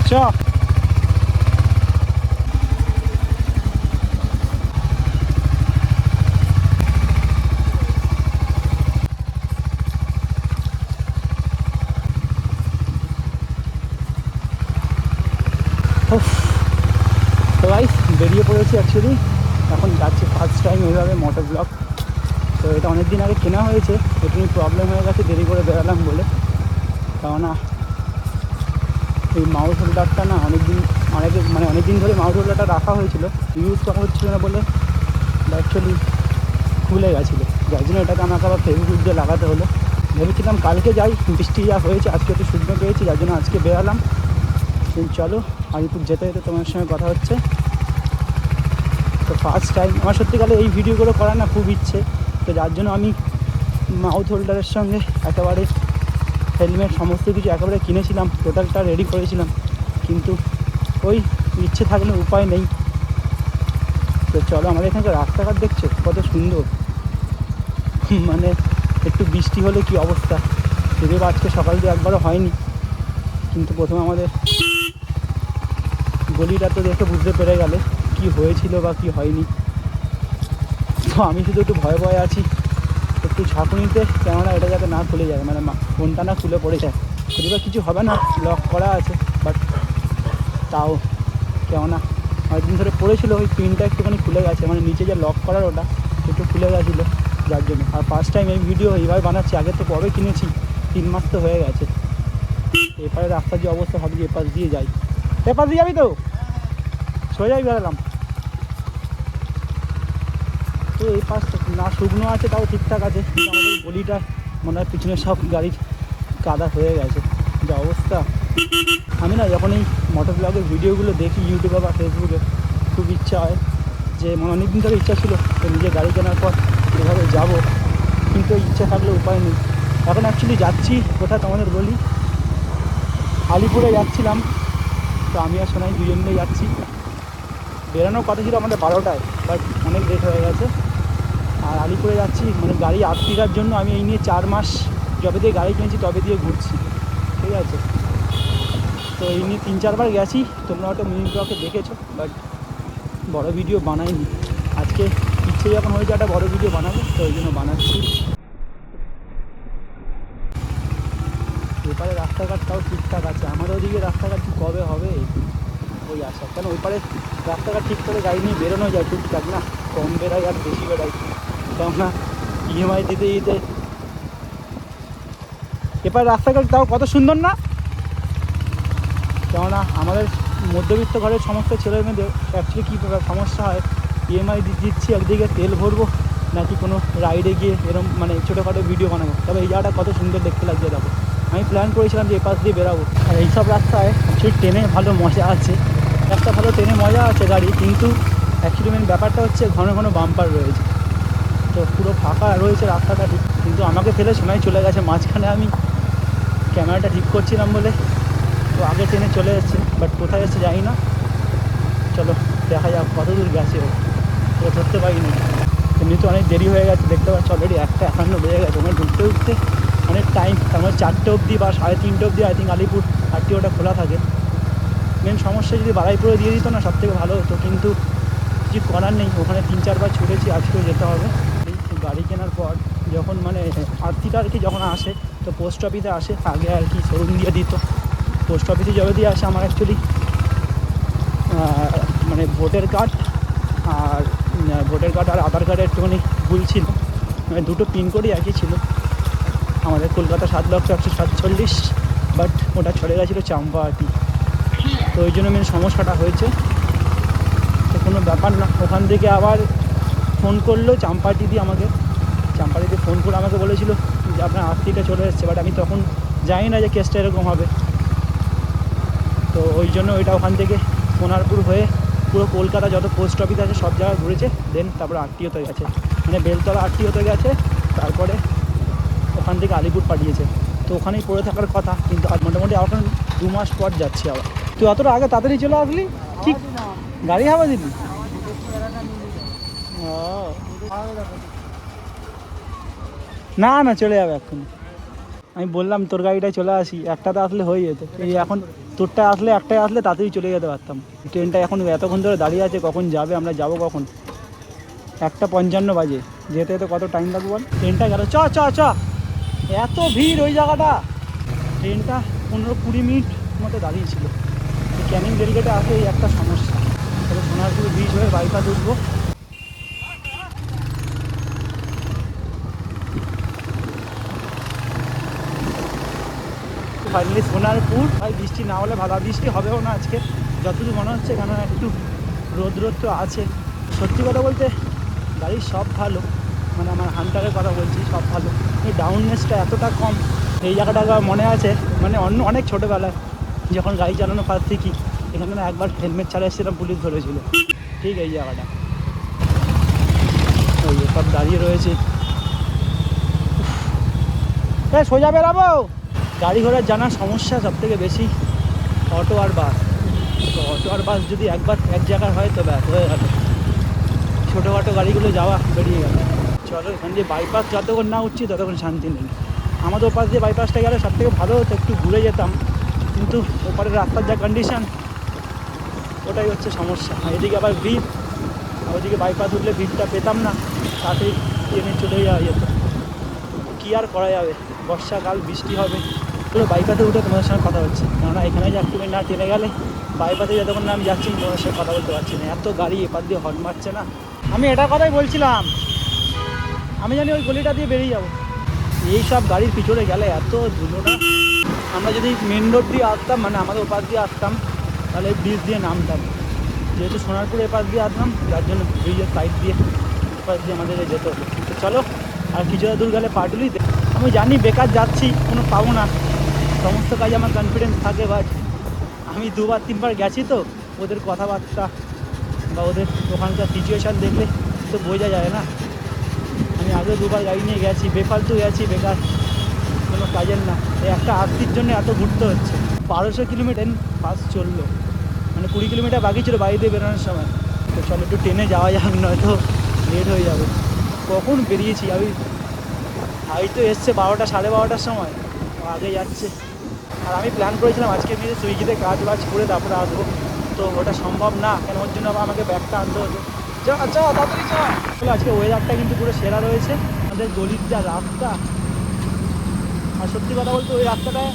চ তো গাইস বেরিয়ে পড়েছি অ্যাকচুয়ালি। এখন যাচ্ছি ফার্স্ট টাইম এইভাবে মোটর ব্লগ। তো এটা অনেক দিন আগে কেনা হয়েছে, একটু প্রবলেম হয়ে গেছে দেরি করে বেরালাম বলে। কেননা এই মাউথ হোল্ডারটা না অনেক দিন ধরে মাউথ হোল্ডারটা রাখা হয়েছিল, ইউজ করা হচ্ছিল না বলে অ্যাকচুয়ালি খুলে গেছিলো, যার জন্য এটাকে আমাকে আবার ফেসবুক দিয়ে লাগাতে হলো। ভেবেছিলাম কালকে যাই, বৃষ্টি যা হয়েছে আজকে একটু শুকনো পেয়েছি, যার জন্য আজকে বেরালাম। চলো আলিপুর যেতে যেতে তোমার সঙ্গে কথা হচ্ছে। তো ফার্স্ট টাইম আমার সত্যিকালে এই ভিডিওগুলো করার না খুব ইচ্ছে, তো যার জন্য আমি মাউথ হোল্ডারের সঙ্গে একেবারে হেলমেট সমস্ত কিছু একেবারে কিনেছিলাম, টোটালটা রেডি করেছিলাম, কিন্তু ওই ইচ্ছে থাকলে উপায় নেই। তো চলো, আমাদের এখানকার রাস্তাঘাট দেখছো কত সুন্দর, মানে একটু বৃষ্টি হলে কি অবস্থা। যদিও আজকে সকাল দিয়ে একবারও হয়নি, কিন্তু প্রথমে আমাদের গলিটা তো দেখে বুঝতে পেরে গেলে কি হয়েছিল বা কি হয়নি। তো আমি শুধু একটু ভয়ে ভয়ে আছি একটু ঝাঁকুনিতে, কেননা এটা যাতে না খুলে যায়, মানে ফোনটা না খুলে পড়ে যায়। যদি বা কিছু হবে না, লক করা আছে, বাট তাও কেননা অনেকদিন ধরে পড়েছিল, ওই পিনটা একটুখানি খুলে গেছে, মানে নিচে যে লক করার ওটা একটু খুলে গেছিলো, যার জন্য। আর ফার্স্ট টাইম এই ভিডিও এইভাবে বানাচ্ছি, আগে তো কবে কিনেছি, 3 মাস তো হয়ে গেছে। এপারে রাস্তার যে অবস্থা ভাবছি এপাশ দিয়ে যাই। এপাশ দিয়ে যাবি তো সোজাই বেরোলাম। তো এই পাশটা না শুকনো আছে, তাও ঠিকঠাক আছে, কিন্তু আমাদের গলিটা মনে হয় পিছনে সব গাড়ির কাদা হয়ে গেছে, যা অবস্থা। আমি না যখন এই মোটর ব্লগের ভিডিওগুলো দেখি ইউটিউবে বা ফেসবুকে, খুব ইচ্ছা হয় যে অনেক দিন ধরে ইচ্ছা ছিল যে নিজে গাড়ি কেনার পর এভাবে যাব, কিন্তু ইচ্ছা থাকলে উপায় নেই। এখন অ্যাকচুয়ালি যাচ্ছি কোথায় তোমাদের বলি, আলিপুরে যাচ্ছিলাম। তো আমি আর সোনাই দুজন মিলে যাচ্ছি। বেরোনোর কথা ছিল আমাদের 12টায়, বাট অনেক লেট হয়ে গেছে। আর আলিপুরে যাচ্ছি, মানে গাড়ি আটটিটার জন্য আমি এই নিয়ে 4 মাস যবে দিয়ে গাড়ি কিনেছি তবে দিয়ে ঘুরছি, ঠিক আছে। তো এই নিয়ে 3-4 বার গেছি, তোমরা হয়তো মিনি ব্লগে দেখেছো, বাট বড় ভিডিও বানাইনি। আজকে ইচ্ছে যখন হয়েছে একটা বড় ভিডিও বানাবো, তো ওই জন্য বানাচ্ছি। এপারে রাস্তাঘাটটাও ঠিকঠাক আছে, আমাদের ওদিকে রাস্তাঘাট কি কবে হবে ওই আশা। কেন ওই পারে রাস্তাঘাট ঠিক করে গাড়ি নিয়ে বেরোনো যায় টুকটাক, না কম বেড়াই আর বেশি বেড়াই, কেননা ইএমআই দিতে দিতে। এপারে রাস্তাঘাট তাও কত সুন্দর না, কেননা আমাদের মধ্যবিত্ত ঘরের সমস্ত ছেলে মেয়েদের অ্যাকচুয়ালি কী সমস্যা হয়, ইএমআই দিচ্ছি একদিকে, তেল ভরবো নাকি কোনো রাইডে গিয়ে এরকম মানে ছোটোখাটো ভিডিও বানাবো। তবে এই জায়গাটা কত সুন্দর দেখতে লাগছে দেখো। আমি প্ল্যান করেছিলাম যে এপাশ দিয়ে বেরাবো। আর এইসব রাস্তায় অ্যাকচুয়ালি ট্রেনে ভালো মজা আছে, একটা ভালো ট্রেনে মজা আছে গাড়ি, কিন্তু অ্যাকচুয়ালি মেন ব্যাপারটা হচ্ছে ঘন ঘন বাম্পার রয়েছে, তো পুরো ফাঁকা রয়েছে রাস্তাটা ঠিক। কিন্তু আমাকে ফেলে সোনাই চলে গেছে মাঝখানে, আমি ক্যামেরাটা ঠিক করছিলাম বলে তো আগে ট্রেনে চলে এসেছে, বাট কোথায় এসেছে জানি না। চলো দেখা যাক কত দূর গেছে, ও ধরতে পারিনি। এমনি তো অনেক দেরি হয়ে গেছে, দেখতে পাচ্ছি অলরেডি 1:51 বেজে গেছে। ওখানে ঢুকতে ঢুকতে অনেক টাইম, তার মানে 4টে অবধি বা 3:30 অবধি আই থিঙ্ক আলিপুর আরটিওটা খোলা থাকে। মেন সমস্যা যদি বারাইপুরে দিয়ে দিত না সবথেকে ভালো হতো, কিন্তু কিছু করার নেই, ওখানে 3-4 বার ছুটেছি, আজকেও যেতে হবে। গাড়ি কেনার পর যখন মানে আর্থিটা আর কি যখন আসে, তো পোস্ট অফিসে আসে আগে আর কি, শোরুম দিয়ে দিত। পোস্ট অফিসে যবে দিয়ে আসে আমার অ্যাকচুয়ালি মানে ভোটার কার্ড আর আধার কার্ডে একটুখানি ভুল ছিল, মানে দুটো পিনকোডই একই ছিল, আমাদের কলকাতা 7,01,147, বাট ওটা চলে গেছিলো চাম্পাহাটি। তো ওই জন্য মেন সমস্যাটা হয়েছে। তো কোনো ব্যাপার না, ওখান থেকে আবার ফোন করলো চাম্পাহাটি দিয়ে ফোন করে আমাকে বলেছিল যে আপনার আর্থিটা চলে এসেছে, বাট আমি তখন জানি না যে কেসটা এরকম হবে। তো ওই জন্য ওইটা ওখান থেকে সোনারপুর হয়ে পুরো কলকাতা যত পোস্ট অফিস আছে সব জায়গায় ঘুরেছে, দেন তারপরে আরটিওতে গেছে, মানে বেলতলা আরটিওতে গেছে, তারপরে ওখান থেকে আলিপুর পাঠিয়েছে। তো ওখানেই পড়ে থাকার কথা, কিন্তু আর মোটামুটি এখন 2 মাস পর যাচ্ছি আবার। তুই অতটা আগে তাড়াতাড়ি চলে আসলি, ঠিক গাড়ি হাওয়া দিলি। না না চলে যাবে এখন, আমি বললাম তোর গাড়িটায় চলে আসি, একটাতে আসলে হয়ে যেত। এই এখন তোরটায় আসলে একটাই আসলে তাড়াতাড়ি চলে যেতে পারতাম। ট্রেনটা এখন এতক্ষণ ধরে দাঁড়িয়ে আছে, কখন যাবে, আমরা যাবো কখন? 1:55 বাজে, যেতে যেতে কত টাইম লাগবে বল? ট্রেনটা গেল, চ চ চ। এত ভিড় ওই জায়গাটা, ট্রেনটা 15-20 মিনিট মতো দাঁড়িয়েছিল। ক্যানিং রেলগেটে আসে এই একটা সমস্যা। তবে সোনারপুর ব্রিজ হয়ে বাইপাস উঠবো। ফাইনালি সোনারপুর। ভাই বৃষ্টি না হলে ভালো, বৃষ্টি হবেও না আজকে যতদূর মনে হচ্ছে, কেন একটু রোদ তো আছে। সত্যি কথা বলতে গাড়ির সব ভালো, মানে আমার হান্টারের কথা বলছি, সব ভালো। এই ডাউননেসটা এতটা কম। এই জায়গাটা মনে আছে, মানে অনেক ছোটোবেলায় যখন গাড়ি চালানো ফার্স্ট শিখি, এখানে না একবার হেলমেট ছাড়া এসেছিলাম, পুলিশ ধরেছিল। ঠিক এই জায়গাটা, ওই সব দাঁড়িয়ে রয়েছে। সোজা বেরাবো। গাড়ি ঘোড়ার জানার সমস্যা সব থেকে বেশি অটো আর বাস। তো অটো আর বাস যদি একবার এক জায়গায় হয় তো ব্যাস হয়ে গেল, ছোটোখাটো গাড়িগুলো যাওয়া বেরিয়ে গেল। চলো এখান দিয়ে বাইপাস যতক্ষণ না উঠছি ততক্ষণ শান্তি নেই। আমাদের ওপাশ দিয়ে বাইপাসটা গেলে সব থেকে ভালো হতো, একটু ঘুরে যেতাম, কিন্তু ওপারের রাস্তার যা কন্ডিশান, ওটাই হচ্ছে সমস্যা। এদিকে আবার ভিড়, ওইদিকে বাইপাস উঠলে ভিড়টা পেতাম না, তাড়াতাড়ি ট্রেনে চলে যাওয়া যেত। কী আর করা যাবে, বর্ষাকাল, বৃষ্টি হবে। পুরো বাইপাসে উঠে তোমাদের সঙ্গে কথা হচ্ছে, কেননা এখানে যে একটু না ট্রেনে গেলে বাইপাসে যতক্ষণ না আমি যাচ্ছি তোমাদের সঙ্গে কথা বলতে পারছি না, এত গাড়ি এপার দিয়ে হর্ন মারছে না। আমি এটা কথাই বলছিলাম, আমি জানি ওই গলিটা দিয়ে বেরিয়ে যাবো। এই সব গাড়ির পিছনে গেলে এত ধুলোটা। আমরা যদি মেন রোড দিয়ে আসতাম, মানে আমাদের ওপাশ দিয়ে আসতাম, তাহলে ব্রিজ দিয়ে নামতাম। যেহেতু সোনারপুর এপাশ দিয়ে আসতাম, যার জন্য ব্রিজের সাইড দিয়ে এপাশ দিয়ে আমাদের যেতে হতো। তো চলো আর কিছুটা দূর গেলে পাটুলিতে। আমি জানি বেকার যাচ্ছি, কোনো পাবো না, সমস্ত কাজে আমার কনফিডেন্স থাকে, বাট আমি 2-3বার গেছি, তো ওদের কথাবার্তা বা ওদের ওখানকার সিচুয়েশান দেখলে তো বোঝা যায় না। আমি আগে 2বার গাড়ি নিয়ে গেছি, বেফালতু গেছি, বেকার, কোনো কাজের না। এই একটা আরতির জন্য এত ঘুরতে হচ্ছে। 1200 কিলোমিটার বাস চললো, মানে 20 কিলোমিটার বাকি ছিল বাড়িতে বেরোনোর সময়। তো চলো একটু ট্রেনে যাওয়া যাক, নয়তো লেট হয়ে যাবে। কখন বেরিয়েছি আমি, তো এসছে 12টা 12:30টার সময়, আগে যাচ্ছে। আর আমি প্ল্যান করেছিলাম আজকে আমি সুইগিতে কাজ বাজ করে তারপরে আসবো, তো ওটা সম্ভব না, কেন ওর জন্য আবার আমাকে ব্যাগটা আনতে হতো। আচ্ছা তাড়াতাড়ি চলো। আজকে ওয়েদারটা কিন্তু পুরো সেরা রয়েছে, আমাদের গলির যা রাস্তা। আর সত্যি কথা বলতে ওই রাস্তাটায়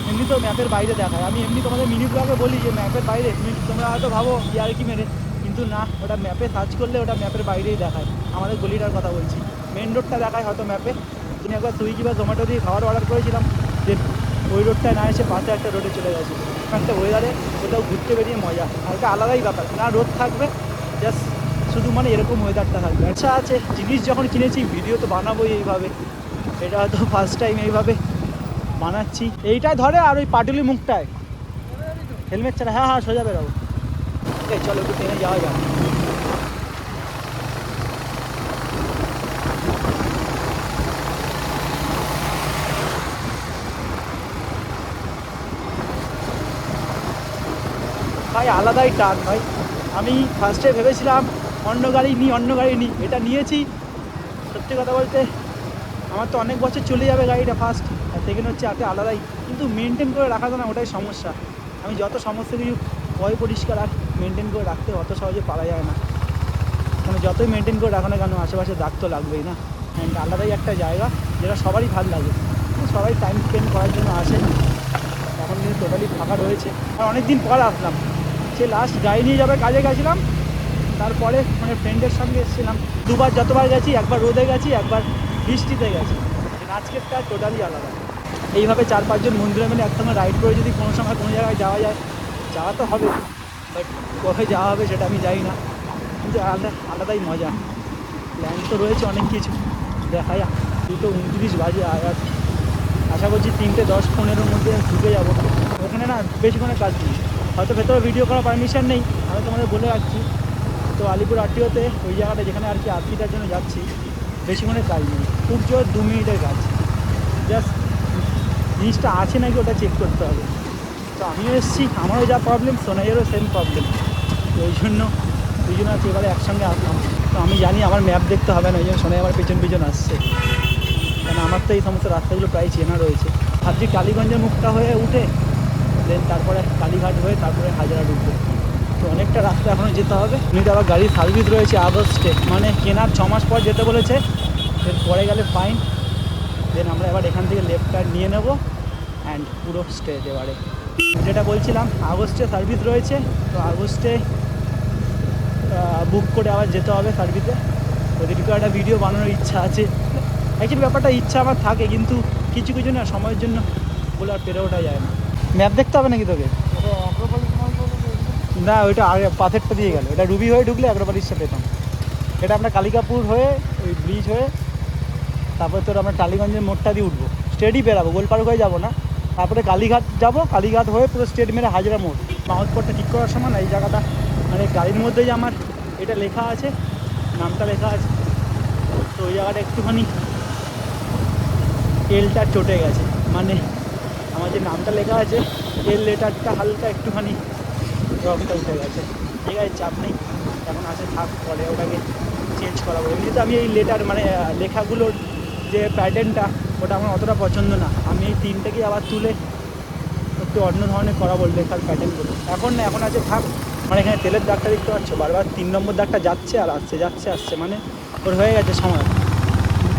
এমনি তো ম্যাপের বাইরে দেখায়, আমি এমনি তোমাদের মিনি ব্লগে বলি যে ম্যাপের বাইরে, তোমরা হয়তো ভাবো ইয়ার কি মেরে, কিন্তু না, ওটা ম্যাপে সার্চ করলে ওটা ম্যাপের বাইরেই দেখায়। আমাদের গলিটার কথা বলছি, মেন রোডটা দেখায় হয়তো ম্যাপে। তুমি একবার সুইগি বা জোম্যাটো দিয়ে খাবার অর্ডার করেছিলাম, যে ওই রোডটায় না এসে পাশে একটা রোডে চলে গেছে। একটা ওয়েদারে কোথাও ঘুরতে বেরিয়ে মজা, হালকা আলাদাই ব্যাপার। না রোদ থাকবে, জাস্ট শুধু মানে এরকম ওয়েদারটা থাকবে। আচ্ছা আছে, জিনিস যখন কিনেছি ভিডিও তো বানাবোই এইভাবে, এটা হয়তো ফার্স্ট টাইম এইভাবে বানাচ্ছি। এইটাই ধরে, আর ওই পাটুলি মুখটায় হেলমেট ছাড়া। হ্যাঁ সোজা বেরোবো। এই চলো একটু ট্রেনে যাওয়া যাক। ভাই আলাদাই টান ভাই। আমি ফার্স্টে ভেবেছিলাম অন্য গাড়ি নিই, এটা নিয়েছি। সত্যি কথা বলতে আমার তো অনেক বছর চলে যাবে গাড়িটা ফার্স্ট, আর সেকেন্ড হচ্ছে এত আলাদাই, কিন্তু মেনটেন করে রাখা যায় না, ওটাই সমস্যা। আমি যত সমস্ত কিছু পরিষ্কার আর মেনটেন করে রাখতে অত সহজে পারা যায় না, মানে যতই মেনটেন করে রাখো না কেন আশেপাশে দাগ তো লাগবেই না। আলাদাই একটা জায়গা, যেটা সবারই ভালো লাগে, সবাই টাইম স্পেন্ড করার জন্য আসে। এখন কিন্তু টোটালি ফাঁকা রয়েছে, আর অনেক দিন পর আসলাম। সে লাস্ট গাড়ি নিয়ে যাবে কাজে গেছিলাম, তারপরে মানে ফ্রেন্ডের সঙ্গে এসেছিলাম। দুবার যতবার গেছি, একবার রোদে গেছি, একবার বৃষ্টিতে গেছি। আজকেরটা টোটালি আলাদা। এইভাবে 4-5 জন বন্ধুরা মিলে একসঙ্গে রাইড করে যদি কোনো সময় কোনো জায়গায় যাওয়া যায়, যাওয়া তো হবে, বাট কোথায় যাওয়া হবে সেটা আমি জানি না, কিন্তু আলাদাই মজা। প্ল্যান তো রয়েছে অনেক কিছু, দেখা যাক। 2:29 বাজে, আর আশা করছি 3:10-15-র মধ্যে ঢুকে যাবো। ওখানে না বেশিক্ষণের কাজ নেই, হয়তো ভেতরে ভিডিও করার পারমিশন নেই, আমি তোমাদের বলে রাখছি। তো আলিপুর আরটিওতে ওই জায়গাটা যেখানে আর কি আরতিটার জন্য যাচ্ছি, বেশিক্ষণের কাজ নেই, খুব জোর 2 মিনিটের কাজ। জাস্ট জিনিসটা আছে নাকি ওটা চেক করতে হবে। তো আমিও এসেছি, আমারও যা প্রবলেম সোনাইয়েরও সেম প্রবলেম, তো ওই জন্য দুজনে আছে এবারে একসঙ্গে আসলাম। তো আমি জানি আমার ম্যাপ দেখতে হবে না, ওই জন্য সোনাই আমার পেছন আসছে, কারণ আমার তো এই সমস্ত রাস্তাগুলো প্রায় চেনা রয়েছে। ভাবছি টালিগঞ্জের মুখটা হয়ে উঠে দেন তারপরে কালীঘাট হয়ে তারপরে হাজারা ঢুকবো। তো অনেকটা রাস্তা এখনও যেতে হবে। এমনিতে আবার গাড়ির সার্ভিস রয়েছে আগস্টে, মানে কেনার 6 মাস পর যেতে বলেছে, এর পরে গেলে ফাইন। দেন আমরা এবার এখান থেকে লেফট টার্ন নিয়ে নেবো অ্যান্ড পুরো স্ট্রেট। এবারে যেটা বলছিলাম আগস্টে সার্ভিস রয়েছে, তো আগস্টে বুক করে আবার যেতে হবে সার্ভিসে। ওদেরকেও একটা ভিডিও বানানোর ইচ্ছা আছে। অ্যাকচুয়ালি ব্যাপারটা ইচ্ছা আমার থাকে, কিন্তু কিছু কিছু না সময়ের জন্য বলে আর পেরে ওঠা যায় না। ম্যাপ দেখতে হবে নাকি তোকে? না, ওইটা আগে পাথরটা দিয়ে গেল। এটা রুবি হয়ে ঢুকলে অ্যাগ্রোপলিসটা পেতাম। এটা আমরা কালিকাপুর হয়ে ওই ব্রিজ হয়ে তারপরে তোর আমরা টালিগঞ্জের মোড়টা দিয়ে উঠবো, স্টেটই বেরাবো, গোলপাড় হয়ে যাবো না। তারপরে কালীঘাট যাবো, কালীঘাট হয়ে পুরো স্টেট মেরে হাজরা মোড়। মাউথপটটা ঠিক করার সময় না এই জায়গাটা মানে গাড়ির মধ্যে যে আমার এটা লেখা আছে, নামটা লেখা আছে, তো ওই জায়গাটা একটুখানি এলটা চটে গেছে। মানে আমার যে নামটা লেখা আছে এল লেটারটা হালকা একটুখানি রংটা উঠে গেছে। ঠিক আছে, চাপ নেই, এখন আছে থাক, পরে ওটাকে চেঞ্জ করাবো। এমনিতে আমি এই লেটার মানে লেখাগুলোর যে প্যাটার্নটা ওটা আমার অতটা পছন্দ না। আমি এই তিনটাকেই আবার তুলে একটু অন্য ধরনের করাবো লেখার প্যাটার্নগুলো। এখন না, এখন আছে থাক। মানে এখানে তেলের দাগটা দেখতে পাচ্ছ, বারবার 3 নম্বর দাগটা যাচ্ছে আর আসছে, যাচ্ছে আসছে, মানে ওর হয়ে গেছে সময়,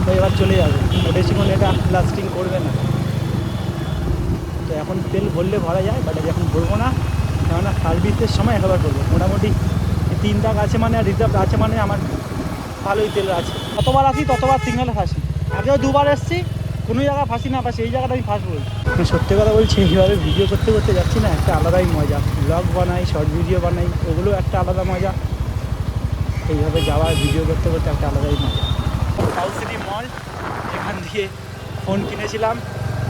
তো এবার চলে যাবে। বেশিক্ষণ এটা লাস্টিং করবে না। তো এখন তেল ভরলে ভরা যায়, বাট এখন ভরবো না, কেননা সার্ভিসের সময় একবার করবো। মোটামুটি 3 দাগ আছে মানে আর রিজার্ভ আছে মানে আমার ভালোই তেল আছে। যতবার আসি ততবার সিগনালে ফাঁসি। আগেও 2বার এসেছি, কোনো জায়গায় ফাঁসি না ফাঁসি, এই জায়গাটা আমি ফাঁস বলছি। সত্যি কথা বলছি, এইভাবে ভিডিও করতে করতে যাচ্ছি না, একটা আলাদাই মজা। ব্লগ বানাই, শর্ট ভিডিও বানাই, ওগুলো একটা আলাদা মজা। এইভাবে যাওয়ার ভিডিও করতে করতে একটা আলাদাই মজা। সাউথ সিটি মল, এখান দিয়ে ফোন কিনেছিলাম,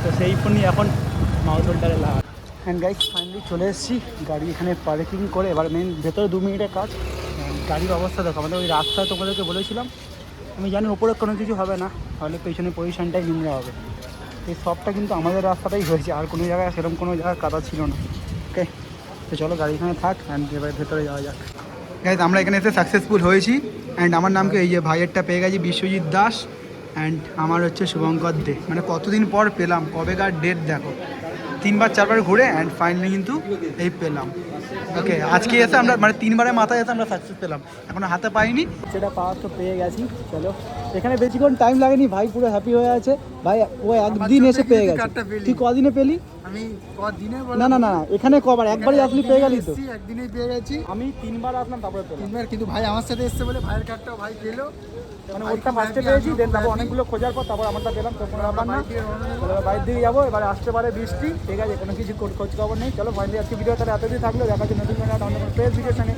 তো সেই ফোনই এখন মাউথ হোল্ডারে লাগা। অ্যান্ড গাইস ফাইনালি চলে এসেছি, গাড়ি এখানে পার্কিং করে। এবার মেন ভেতরে 2 মিনিটের কাজ। গাড়ির অবস্থা দেখো, আমাদের ওই রাস্তায় তোমাদেরকে বলেছিলাম, আমি জানি ওপরে কোনো কিছু হবে না, তাহলে পেছনে পজিশনটাই নিয়ে হবে। এই সবটা কিন্তু আমাদের রাস্তাটাই হয়েছে, আর কোনো জায়গায় সেরকম কোনো জায়গায় কাদা ছিল না। ওকে, তো চলো গাড়ি এখানে থাক অ্যান্ড এবার ভেতরে যাওয়া যাক। গাইস আমরা এখানে এসে সাকসেসফুল হয়েছি। অ্যান্ড আমার নামকে এই যে ভাইয়েরটা পেয়ে গেছি, বিশ্বজিৎ দাস। অ্যান্ড আমার হচ্ছে শুভঙ্কর দে। মানে কতদিন পর পেলাম, কবেকার ডেট দেখো, 3বার 4বার ঘুরে অ্যান্ড ফাইনালি কিন্তু এই পেলাম। ওকে, আজকে এসে আমরা মানে 3বারের মাথায় এসে আমরা সাকসেস পেলাম, এখনো হাতে পাইনি, সেটা পাওয়ার তো পেয়ে গেছি। চলো, এখানে বেশিক্ষণ টাইম লাগেনি, ভাই পুরো হ্যাপি হয়ে আছে। ভাই ও একদিন এসে পেয়ে গেছে। তুই কদিনে পেলি? আমি কদিনে না না না, এখানে কবার? একবারই আসলি পেয়ে গেলি তো? একদিনেই পেয়ে গেছি। আমি 3বার আসলাম তারপরে পেলাম। 3বার, কিন্তু ভাই আমার সাথে এসছে বলে ভাইয়ের কার্ডটাও ভাই পেলো। মানে ওরটা ফার্স্টে পেয়েছি, দেন তারপর অনেকগুলো খোঁজার পর তারপর আমারটা পেলাম। তো কোনো ব্যাপার না, বাইরের দিকে যাবো। এবারে আসতে পারে বৃষ্টি, ঠিক আছে, কোনো কিছু খোঁজ খবর নেই। চলো ফাইনালি আজকে ভিডিও তাহলে এতদিন থাকলো, দেখা যাচ্ছে নতুন ফ্রেশ ভিডিওর সঙ্গে।